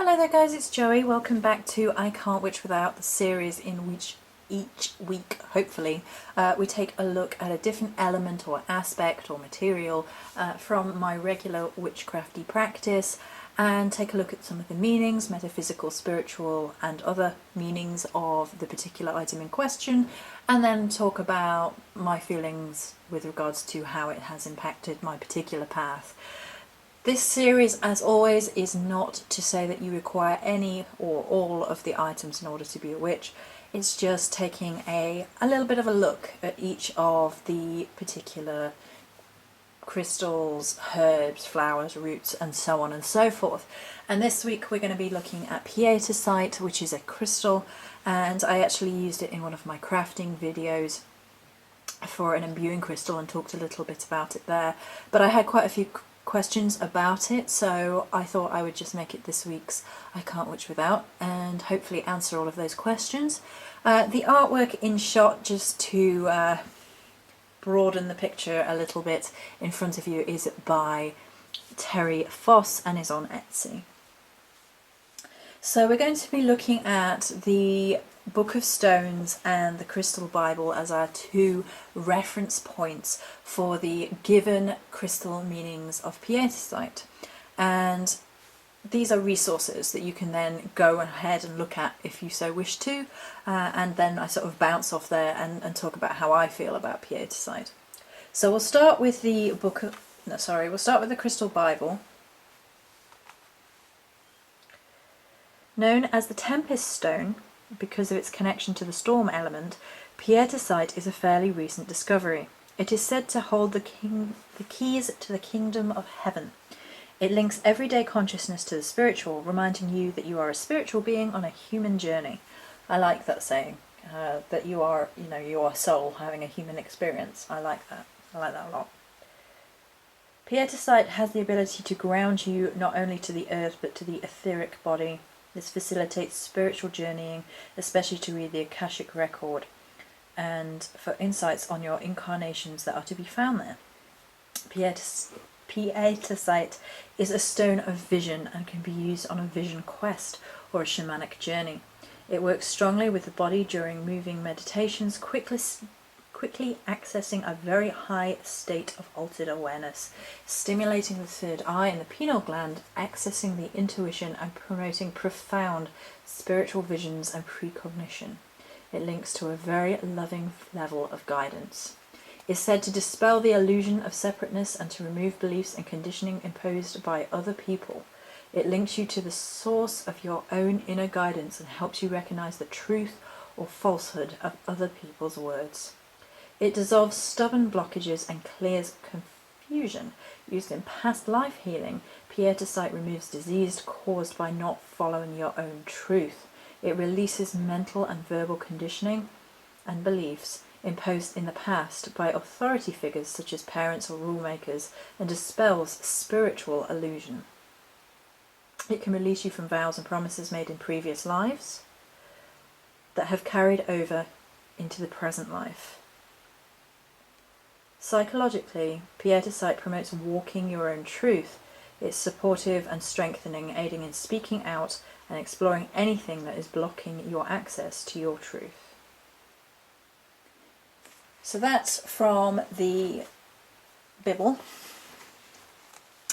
Hello there guys, it's Joey. Welcome back to I Can't Witch Without, the series in which each week, hopefully, we take a look at a different element or aspect or material from my regular witchcrafty practice and take a look at some of the meanings, metaphysical, spiritual and other meanings of the particular item in question, and then talk about my feelings with regards to how it has impacted my particular path. This series, as always, is not to say that you require any or all of the items in order to be a witch. It's just taking a little bit of a look at each of the particular crystals, herbs, flowers, roots, and so on and so forth. And this week we're going to be looking at Pietersite, which is a crystal, and I actually used it in one of my crafting videos for an imbuing crystal and talked a little bit about it there. But I had quite a few questions about it, so I thought I would just make it this week's I Can't Witch Without and hopefully answer all of those questions. The artwork in shot, just to broaden the picture a little bit in front of you, is by Terry Foss and is on Etsy. So we're going to be looking at the Book of Stones and the Crystal Bible as our two reference points for the given crystal meanings of Pietersite. And these are resources that you can then go ahead and look at if you so wish to, and then I sort of bounce off there and talk about how I feel about Pietersite. So we'll start with the we'll start with the Crystal Bible. Known as the Tempest Stone, because of its connection to the storm element, Pietersite is a fairly recent discovery. It is said to hold the keys to the kingdom of heaven. It links everyday consciousness to the spiritual, reminding you that you are a spiritual being on a human journey. I like that saying, that you are, your soul having a human experience. I like that. I like that a lot. Pietersite has the ability to ground you not only to the earth but to the etheric body. This facilitates spiritual journeying, especially to read the Akashic record and for insights on your incarnations that are to be found there. Pietersite is a stone of vision and can be used on a vision quest or a shamanic journey. It works strongly with the body during moving meditations, quickly accessing a very high state of altered awareness, stimulating the third eye and the pineal gland, accessing the intuition and promoting profound spiritual visions and precognition. It links to a very loving level of guidance. It's said to dispel the illusion of separateness and to remove beliefs and conditioning imposed by other people. It links you to the source of your own inner guidance and helps you recognize the truth or falsehood of other people's words. It dissolves stubborn blockages and clears confusion. Used in past life healing, Pietersite removes disease caused by not following your own truth. It releases mental and verbal conditioning and beliefs imposed in the past by authority figures such as parents or rule makers and dispels spiritual illusion. It can release you from vows and promises made in previous lives that have carried over into the present life. Psychologically, Pietersite promotes walking your own truth. It's supportive and strengthening, aiding in speaking out and exploring anything that is blocking your access to your truth. So that's from the Bible.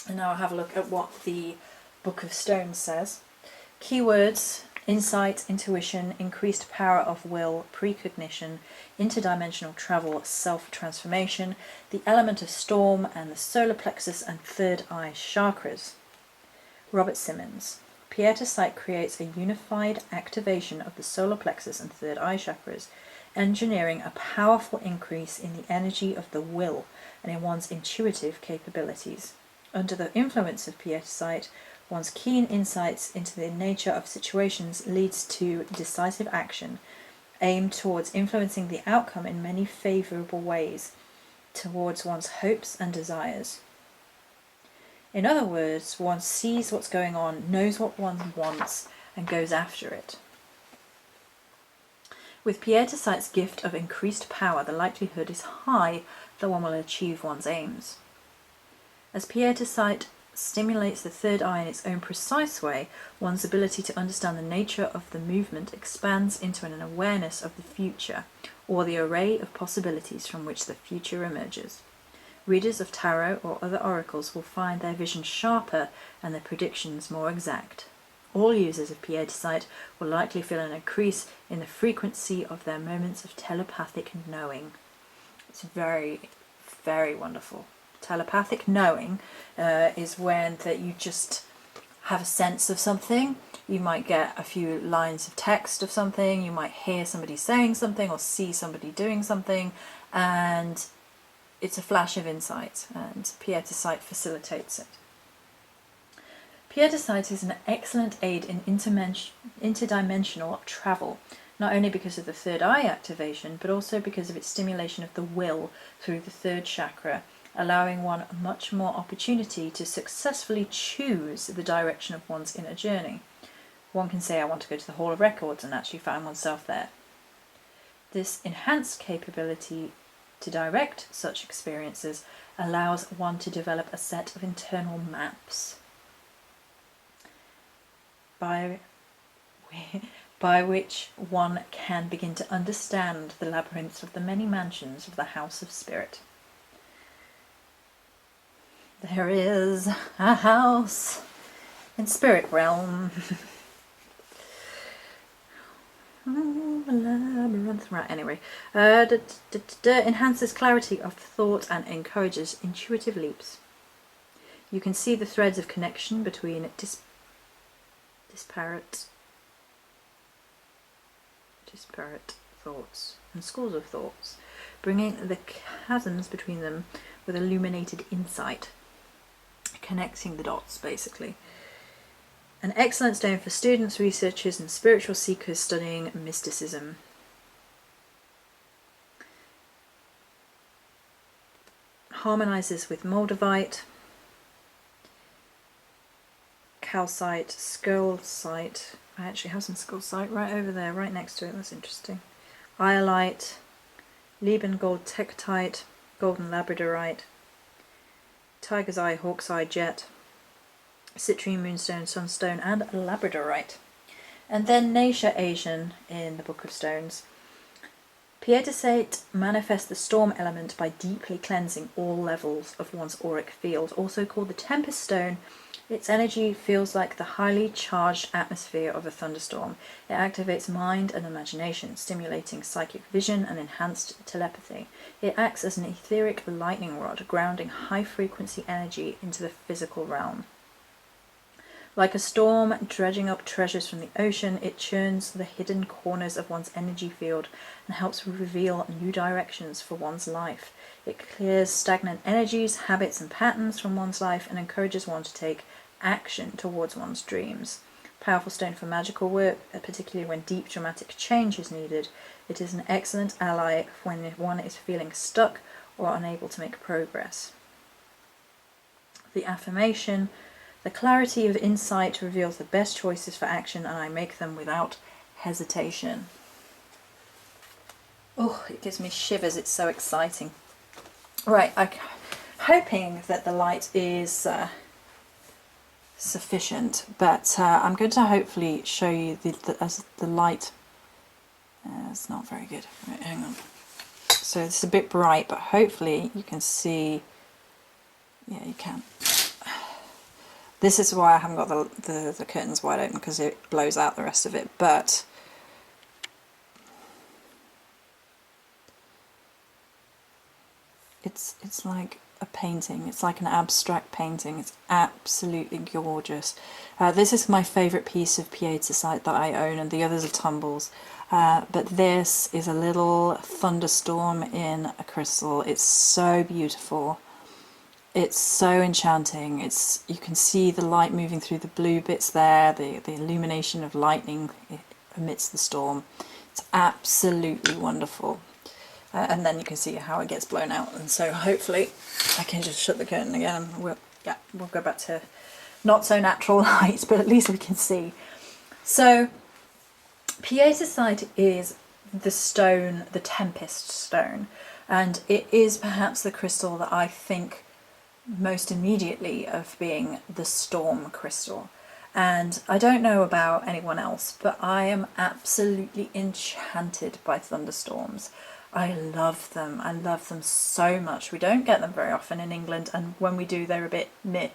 And now I'll have a look at what the Book of Stones says. Keywords: insight, intuition, increased power of will, precognition, interdimensional travel, self-transformation, the element of storm, and the solar plexus and third eye chakras. Robert Simmons. Pietersite creates a unified activation of the solar plexus and third eye chakras, engineering a powerful increase in the energy of the will and in one's intuitive capabilities. Under the influence of Pietersite, one's keen insights into the nature of situations leads to decisive action, aimed towards influencing the outcome in many favourable ways, towards one's hopes and desires. In other words, one sees what's going on, knows what one wants, and goes after it. With Pietersite's gift of increased power, the likelihood is high that one will achieve one's aims. As Pietersite stimulates the third eye in its own precise way, one's ability to understand the nature of the movement expands into an awareness of the future, or the array of possibilities from which the future emerges. Readers of tarot or other oracles will find their vision sharper and their predictions more exact. All users of Pietersite will likely feel an increase in the frequency of their moments of telepathic knowing. It's very, very wonderful. Telepathic knowing is when that you just have a sense of something. You might get a few lines of text of something, you might hear somebody saying something or see somebody doing something, and it's a flash of insight, and Pietersite facilitates it. Pietersite is an excellent aid in interdimensional travel, not only because of the third eye activation, but also because of its stimulation of the will through the third chakra, allowing one much more opportunity to successfully choose the direction of one's inner journey. One can say, I want to go to the Hall of Records, and actually find oneself there. This enhanced capability to direct such experiences allows one to develop a set of internal maps by which one can begin to understand the labyrinths of the many mansions of the House of Spirit. There is a house in spirit realm. Labyrinth. Right, anyway. Enhances clarity of thought and encourages intuitive leaps. You can see the threads of connection between disparate thoughts and schools of thoughts, bringing the chasms between them with illuminated insight, connecting the dots basically. An excellent stone for students, researchers and spiritual seekers studying mysticism. Harmonizes with moldavite, calcite, skullcite. I actually have some skullcite right over there, right next to it. That's interesting. Iolite, Lieben gold tektite, golden labradorite, tiger's eye, hawk's eye jet, citrine moonstone, sunstone, and labradorite. And then Neisha Asian in the Book of Stones. Pietersite manifests the storm element by deeply cleansing all levels of one's auric field, also called the Tempest Stone. Its energy feels like the highly charged atmosphere of a thunderstorm. It activates mind and imagination, stimulating psychic vision and enhanced telepathy. It acts as an etheric lightning rod, grounding high-frequency energy into the physical realm. Like a storm dredging up treasures from the ocean, it churns the hidden corners of one's energy field and helps reveal new directions for one's life. It clears stagnant energies, habits and patterns from one's life and encourages one to take action towards one's dreams. Powerful stone for magical work, particularly when deep dramatic change is needed. It is an excellent ally when one is feeling stuck or unable to make progress. The affirmation: the clarity of insight reveals the best choices for action and I make them without hesitation. Oh, it gives me shivers, it's so exciting. Right, I'm hoping that the light is sufficient, but I'm going to hopefully show you as the light. It's not very good. Right, hang on. So it's a bit bright, but hopefully you can see. Yeah, you can. This is why I haven't got the curtains wide open, because it blows out the rest of it, but it's like a painting. It's like an abstract painting. It's absolutely gorgeous. This is my favourite piece of Pietersite that I own, and the others are tumbles. But this is a little thunderstorm in a crystal. It's so beautiful. It's so enchanting. You can see the light moving through the blue bits there, the illumination of lightning amidst the storm. It's absolutely wonderful. And then you can see how it gets blown out. And so hopefully I can just shut the curtain again. We'll go back to not so natural light, but at least we can see. So Pietersite is the stone, the Tempest Stone, and it is perhaps the crystal that I think most immediately of being the storm crystal. And I don't know about anyone else, but I am absolutely enchanted by thunderstorms. I love them. I love them so much. We don't get them very often in England, and when we do, they're a bit meh.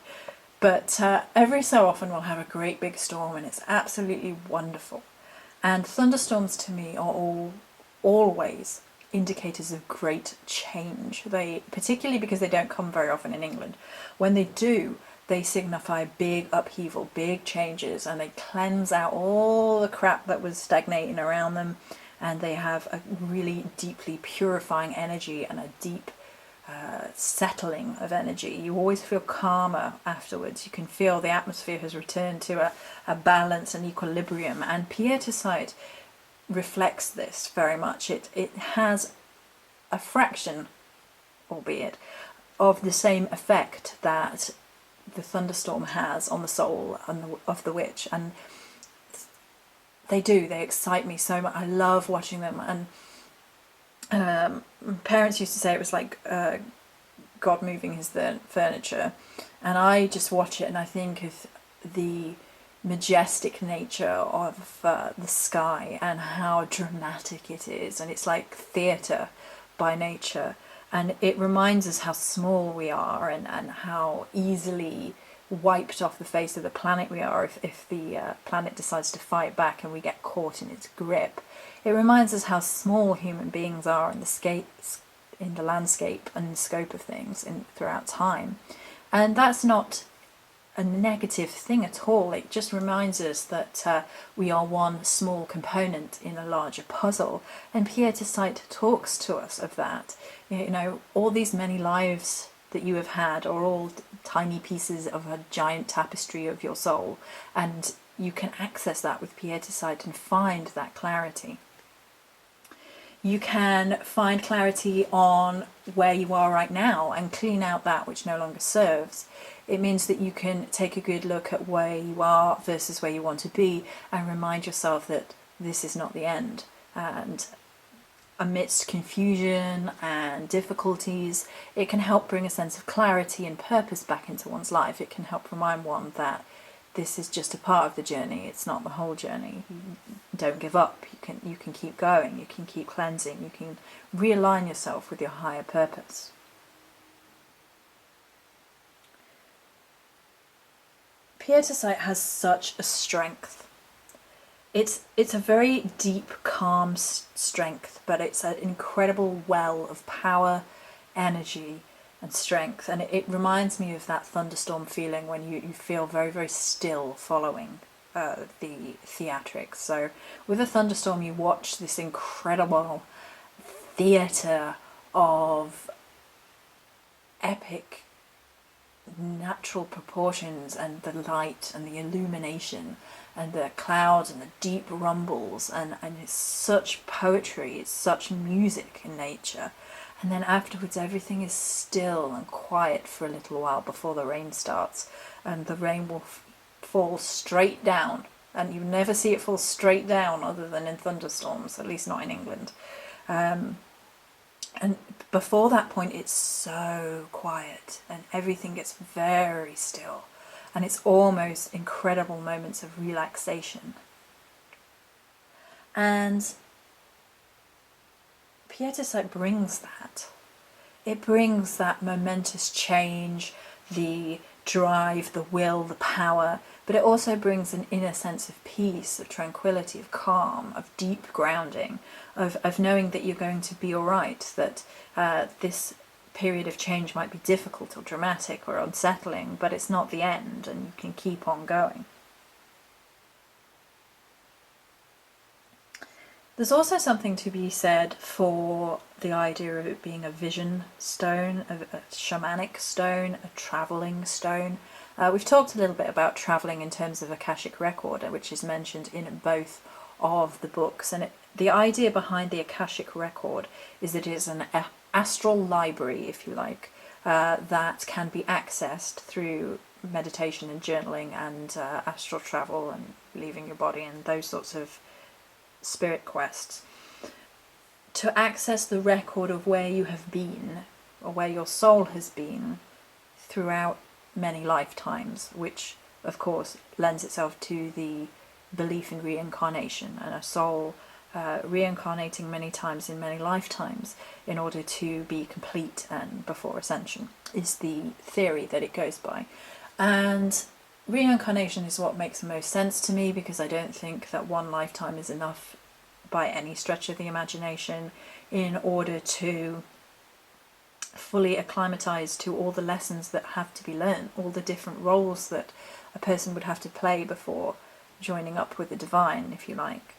But every so often we'll have a great big storm, and it's absolutely wonderful. And thunderstorms to me are always indicators of great change. They, particularly because they don't come very often in England, when they do, they signify big upheaval, big changes, and they cleanse out all the crap that was stagnating around them, and they have a really deeply purifying energy and a deep settling of energy. You always feel calmer afterwards. You can feel the atmosphere has returned to a balance and equilibrium, and Pietersite reflects this very much. It has a fraction, albeit, of the same effect that the thunderstorm has on the soul of the witch, and they excite me so much. I love watching them, and parents used to say it was like God moving his furniture, and I just watch it and I think of the majestic nature of the sky and how dramatic it is, and it's like theatre by nature, and it reminds us how small we are, and how easily wiped off the face of the planet we are if the planet decides to fight back and we get caught in its grip. It reminds us how small human beings are in the landscape and scope of things throughout time, and that's not a negative thing at all. It just reminds us that we are one small component in a larger puzzle, and Pietersite talks to us of that. You know, all these many lives that you have had are all tiny pieces of a giant tapestry of your soul, and you can access that with Pietersite and find that clarity. You can find clarity on where you are right now and clean out that which no longer serves. It means that you can take a good look at where you are versus where you want to be, and remind yourself that this is not the end. And amidst confusion and difficulties, it can help bring a sense of clarity and purpose back into one's life. It can help remind one that this is just a part of the journey, it's not the whole journey. Don't give up. You can keep going, you can keep cleansing, you can realign yourself with your higher purpose. Pietersite has such a strength. It's a very deep, calm strength, but it's an incredible well of power, energy, and strength. And it reminds me of that thunderstorm feeling when you feel very, very still following the theatrics. So with a thunderstorm, you watch this incredible theatre of epic natural proportions, and the light and the illumination and the clouds and the deep rumbles, and it's such poetry, it's such music in nature. And then afterwards everything is still and quiet for a little while before the rain starts, and the rain will fall straight down, and you never see it fall straight down other than in thunderstorms, at least not in England. And before that point it's so quiet and everything gets very still, and it's almost incredible moments of relaxation. And Pietersite brings that. It brings that momentous change, the drive, the will, the power, but it also brings an inner sense of peace, of tranquility, of calm, of deep grounding, of knowing that you're going to be all right, that this period of change might be difficult or dramatic or unsettling, but it's not the end, and you can keep on going. There's also something to be said for the idea of it being a vision stone, a shamanic stone, a travelling stone. We've talked a little bit about travelling in terms of Akashic record, which is mentioned in both of the books. And the idea behind the Akashic record is that it is an astral library, if you like, that can be accessed through meditation and journaling and astral travel and leaving your body and those sorts of spirit quests. To access the record of where you have been, or where your soul has been, throughout many lifetimes, which of course lends itself to the belief in reincarnation and a soul reincarnating many times in many lifetimes in order to be complete and before ascension, is the theory that it goes by. And reincarnation is what makes the most sense to me, because I don't think that one lifetime is enough by any stretch of the imagination in order to fully acclimatise to all the lessons that have to be learned, all the different roles that a person would have to play before joining up with the divine, if you like.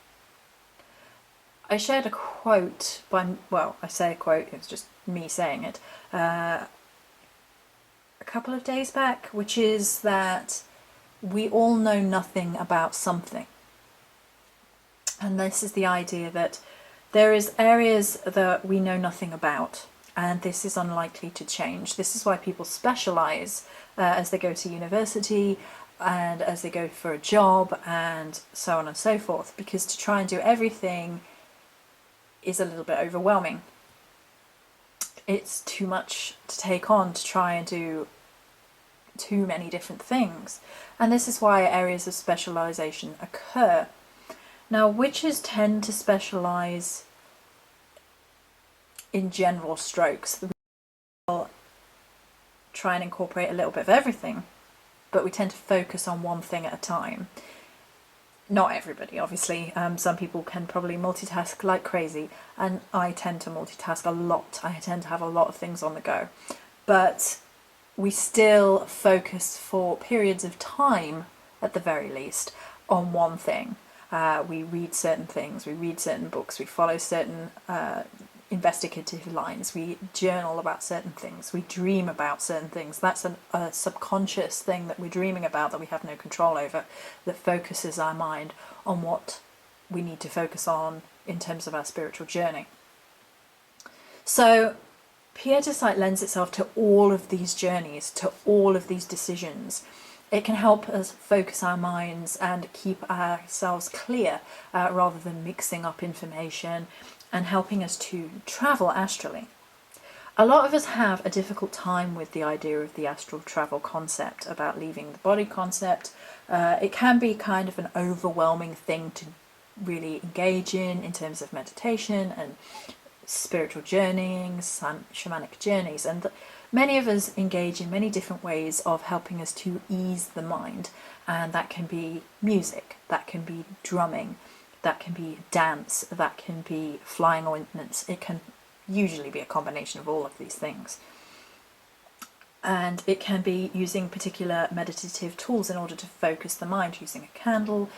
I shared a quote by, well, I say a quote, it's just me saying it, a couple of days back, which is that we all know nothing about something. And this is the idea that there is areas that we know nothing about, and this is unlikely to change. This is why people specialise as they go to university and as they go for a job and so on and so forth, because to try and do everything is a little bit overwhelming. It's too much to take on to try and do too many different things, and this is why areas of specialisation occur. Now, witches tend to specialise in general strokes. We will try and incorporate a little bit of everything, but we tend to focus on one thing at a time. Not everybody, obviously. Some people can probably multitask like crazy, and I tend to multitask a lot. I tend to have a lot of things on the go. But we still focus for periods of time, at the very least, on one thing. We read certain things, we read certain books, we follow certain investigative lines, we journal about certain things, we dream about certain things. That's a subconscious thing that we're dreaming about that we have no control over, that focuses our mind on what we need to focus on in terms of our spiritual journey. So Pietersite lends itself to all of these journeys, to all of these decisions. It can help us focus our minds and keep ourselves clear rather than mixing up information, and helping us to travel astrally. A lot of us have a difficult time with the idea of the astral travel concept, about leaving the body concept. It can be kind of an overwhelming thing to really engage in terms of meditation and spiritual journeying, shamanic journeys, and many of us engage in many different ways of helping us to ease the mind, and that can be music, that can be drumming, that can be dance, that can be flying ointments. It can usually be a combination of all of these things. And it can be using particular meditative tools in order to focus the mind, using a candle,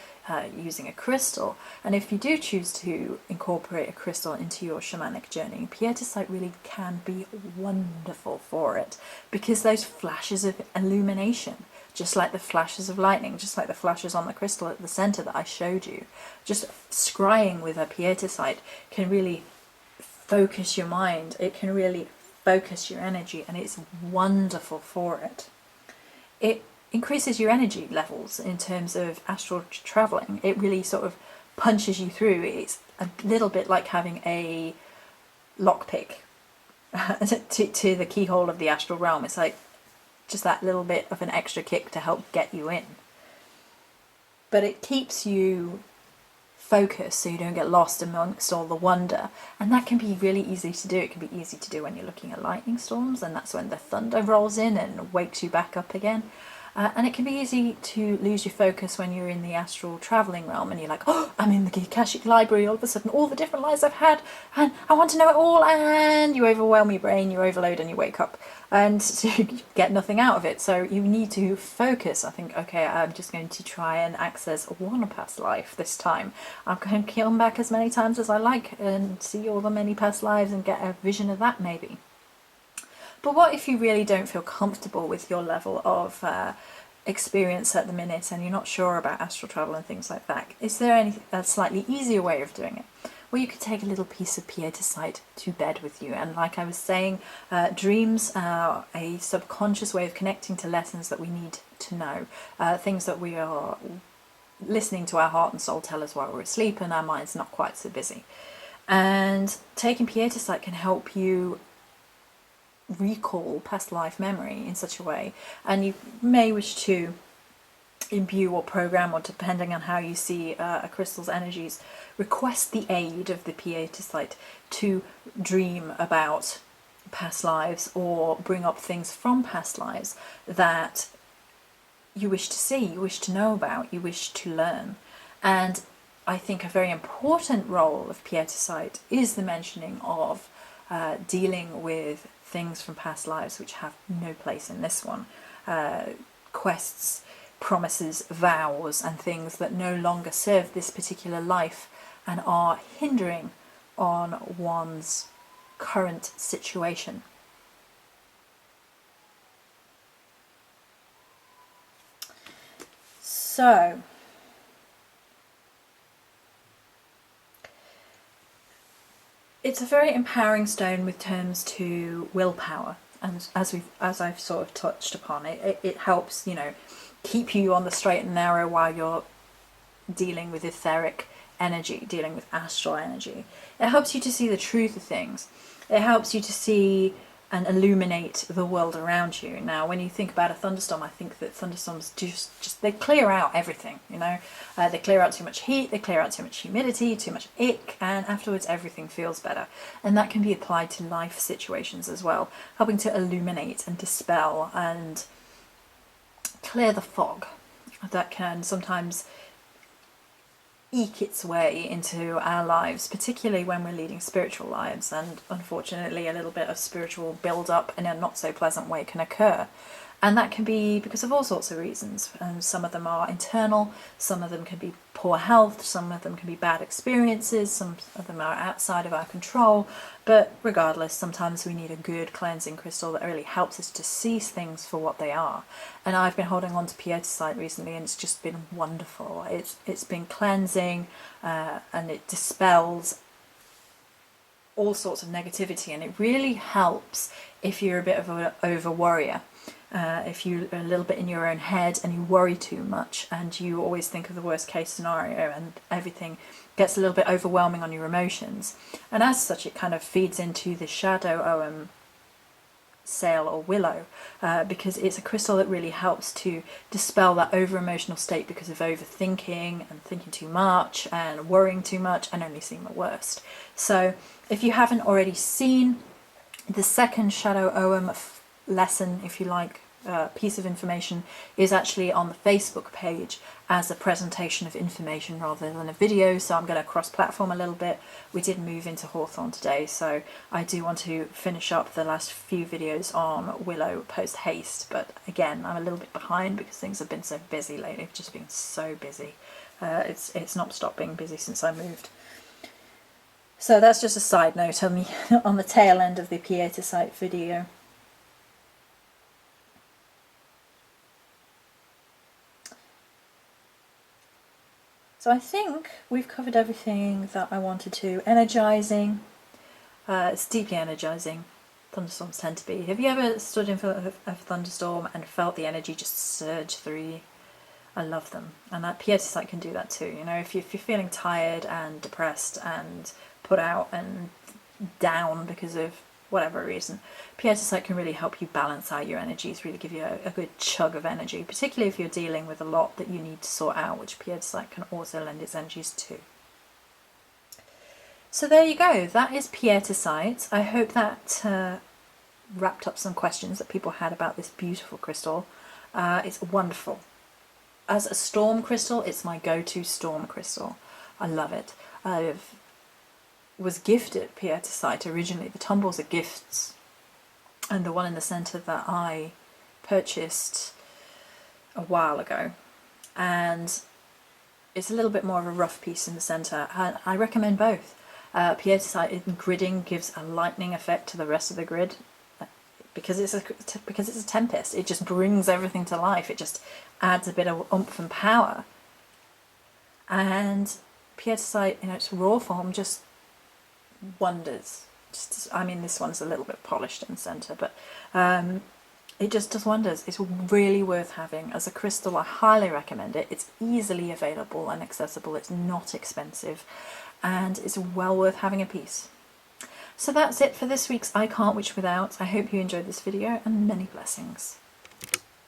using a crystal. And if you do choose to incorporate a crystal into your shamanic journey, Pietersite really can be wonderful for it, because those flashes of illumination, just like the flashes of lightning, just like the flashes on the crystal at the centre that I showed you, just scrying with a Pietersite can really focus your mind. It can really focus your energy, and it's wonderful for it. It increases your energy levels in terms of astral travelling. It really sort of punches you through. It's a little bit like having a lockpick to the keyhole of the astral realm. It's like just that little bit of an extra kick to help get you in. But it keeps you focused so you don't get lost amongst all the wonder, and that can be really easy to do. It can be easy to do when you're looking at lightning storms, and that's when the thunder rolls in and wakes you back up again. And it can be easy to lose your focus when you're in the astral travelling realm and you're like, oh, I'm in the Akashic library, all of a sudden all the different lives I've had, and I want to know it all, and you overwhelm your brain, you overload, and you wake up and you get nothing out of it. So you need to focus. I think, okay, I'm just going to try and access one past life this time. I'm going to come back as many times as I like and see all the many past lives and get a vision of that maybe. But what if you really don't feel comfortable with your level of experience at the minute, and you're not sure about astral travel and things like that? Is there a slightly easier way of doing it? Well, you could take a little piece of Pietersite to bed with you, and like I was saying, dreams are a subconscious way of connecting to lessons that we need to know, things that we are listening to our heart and soul tell us while we're asleep and our mind's not quite so busy. And taking Pietersite can help you recall past life memory in such a way, and you may wish to imbue or program, or depending on how you see a crystal's energies, request the aid of the Pietersite to dream about past lives or bring up things from past lives that you wish to see, you wish to know about, you wish to learn. And I think a very important role of Pietersite is the mentioning of dealing with things from past lives which have no place in this one. Quests, promises, vows, and things that no longer serve this particular life and are hindering on one's current situation. So, it's a very empowering stone with terms to willpower, and as I've sort of touched upon, it helps, you know, keep you on the straight and narrow while you're dealing with etheric energy, dealing with astral energy. It helps you to see the truth of things. It helps you to see and illuminate the world around you. Now, when you think about a thunderstorm, I think that thunderstorms just they clear out everything, you know. They clear out too much heat, they clear out too much humidity, too much ick, and afterwards everything feels better. And that can be applied to life situations as well, helping to illuminate and dispel and clear the fog that can sometimes eke its way into our lives, particularly when we're leading spiritual lives, and unfortunately a little bit of spiritual build-up in a not so pleasant way can occur. And that can be because of all sorts of reasons. Some of them are internal, some of them can be poor health, some of them can be bad experiences, some of them are outside of our control. But regardless, sometimes we need a good cleansing crystal that really helps us to see things for what they are. And I've been holding on to Pietersite recently, and it's just been wonderful. It's been cleansing, and it dispels all sorts of negativity, and it really helps if you're a bit of an over worrier. If you're a little bit in your own head and you worry too much and you always think of the worst case scenario and everything gets a little bit overwhelming on your emotions. And as such, it kind of feeds into the shadow sail or willow, because it's a crystal that really helps to dispel that over emotional state because of overthinking and thinking too much and worrying too much and only seeing the worst. So if you haven't already seen the second shadow lesson, if you like, piece of information, is actually on the Facebook page as a presentation of information rather than a video, so I'm going to cross-platform a little bit. We did move into Hawthorne today, so I do want to finish up the last few videos on Willow post-haste, but again, I'm a little bit behind because things have been so busy lately. I've just been so busy. It's not stopped being busy since I moved. So that's just a side note on the tail end of the Pietersite video. So I think we've covered everything that I wanted to. Energizing. It's deeply energizing. Thunderstorms tend to be. Have you ever stood in front of a thunderstorm and felt the energy just surge through you? I love them. And that Pietersite can do that too. You know, if you're feeling tired and depressed and put out and down because of whatever reason, Pietersite can really help you balance out your energies, really give you a good chug of energy, particularly if you're dealing with a lot that you need to sort out, which Pietersite can also lend its energies to. So there you go, that is Pietersite. I hope that wrapped up some questions that people had about this beautiful crystal. It's wonderful. As a storm crystal, it's my go-to storm crystal. I love it. I was gifted Pietersite originally. The tumbles are gifts, and the one in the centre that I purchased a while ago, and it's a little bit more of a rough piece in the centre. I recommend both. Pietersite in gridding gives a lightning effect to the rest of the grid. Because it's a tempest, it just brings everything to life. It just adds a bit of oomph and power. And Pietersite in its raw form just wonders. I mean, this one's a little bit polished in the centre, but it just does wonders. It's really worth having. As a crystal, I highly recommend it. It's easily available and accessible. It's not expensive, and it's well worth having a piece. So that's it for this week's I Can't Witch Without. I hope you enjoyed this video, and many blessings.